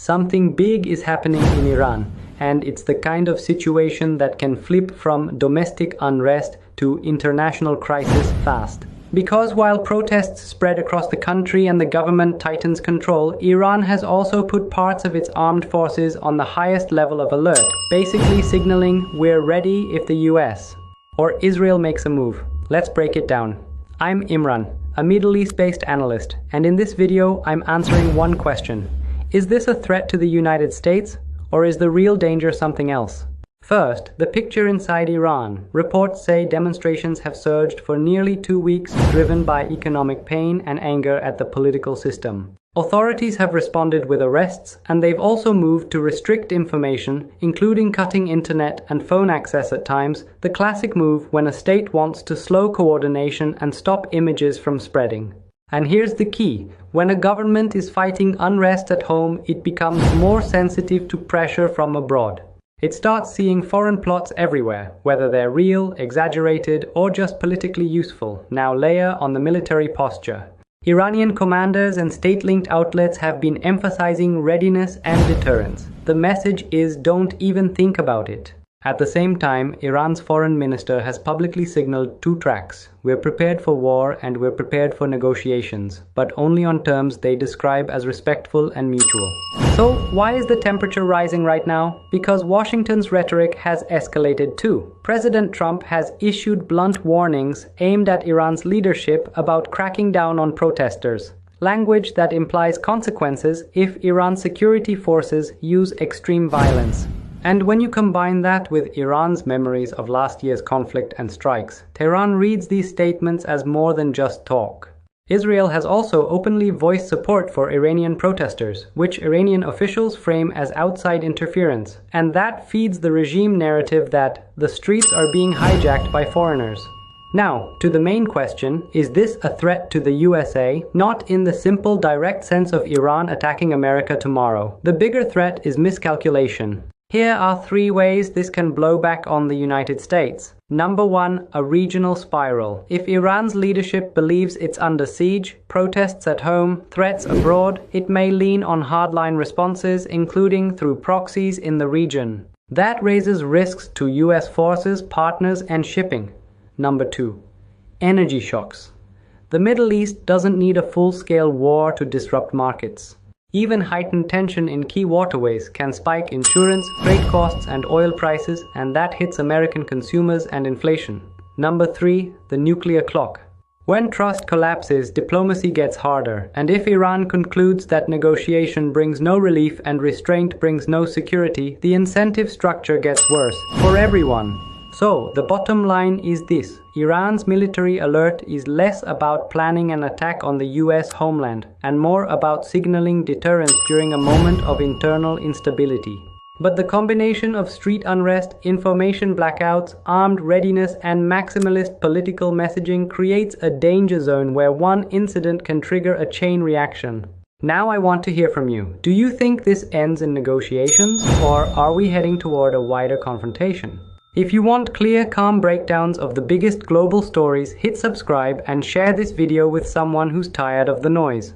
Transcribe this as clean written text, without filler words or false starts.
Something big is happening in Iran, and it's the kind of situation that can flip from domestic unrest to international crisis fast. Because while protests spread across the country and the government tightens control, Iran has also put parts of its armed forces on the highest level of alert, basically signaling we're ready if the US or Israel makes a move. Let's break it down. I'm Imran, a Middle East-based analyst, and in this video I'm answering one question. Is this a threat to the United States, or is the real danger something else? First, the picture inside Iran. Reports say demonstrations have surged for nearly 2 weeks, driven by economic pain and anger at the political system. Authorities have responded with arrests, and they've also moved to restrict information, including cutting internet and phone access at times, the classic move when a state wants to slow coordination and stop images from spreading. And here's the key. When a government is fighting unrest at home, it becomes more sensitive to pressure from abroad. It starts seeing foreign plots everywhere, whether they're real, exaggerated, or just politically useful. Now layer on the military posture. Iranian commanders and state-linked outlets have been emphasizing readiness and deterrence. The message is don't even think about it. At the same time, Iran's foreign minister has publicly signaled two tracks. We're prepared for war and we're prepared for negotiations, but only on terms they describe as respectful and mutual. So, why is the temperature rising right now? Because Washington's rhetoric has escalated too. President Trump has issued blunt warnings aimed at Iran's leadership about cracking down on protesters. Language that implies consequences if Iran's security forces use extreme violence. And when you combine that with Iran's memories of last year's conflict and strikes, Tehran reads these statements as more than just talk. Israel has also openly voiced support for Iranian protesters, which Iranian officials frame as outside interference, and that feeds the regime narrative that the streets are being hijacked by foreigners. Now, to the main question, is this a threat to the USA? Not in the simple, direct sense of Iran attacking America tomorrow. The bigger threat is miscalculation. Here are 3 ways this can blow back on the United States. Number 1, a regional spiral. If Iran's leadership believes it's under siege, protests at home, threats abroad, it may lean on hardline responses, including through proxies in the region. That raises risks to US forces, partners, and shipping. Number 2, energy shocks. The Middle East doesn't need a full-scale war to disrupt markets. Even heightened tension in key waterways can spike insurance, freight costs, and oil prices, and that hits American consumers and inflation. Number 3, the nuclear clock. When trust collapses, diplomacy gets harder, and if Iran concludes that negotiation brings no relief and restraint brings no security, the incentive structure gets worse for everyone. So, the bottom line is this. Iran's military alert is less about planning an attack on the US homeland and more about signaling deterrence during a moment of internal instability. But the combination of street unrest, information blackouts, armed readiness, and maximalist political messaging creates a danger zone where one incident can trigger a chain reaction. Now I want to hear from you. Do you think this ends in negotiations, or are we heading toward a wider confrontation? If you want clear, calm breakdowns of the biggest global stories, hit subscribe and share this video with someone who's tired of the noise.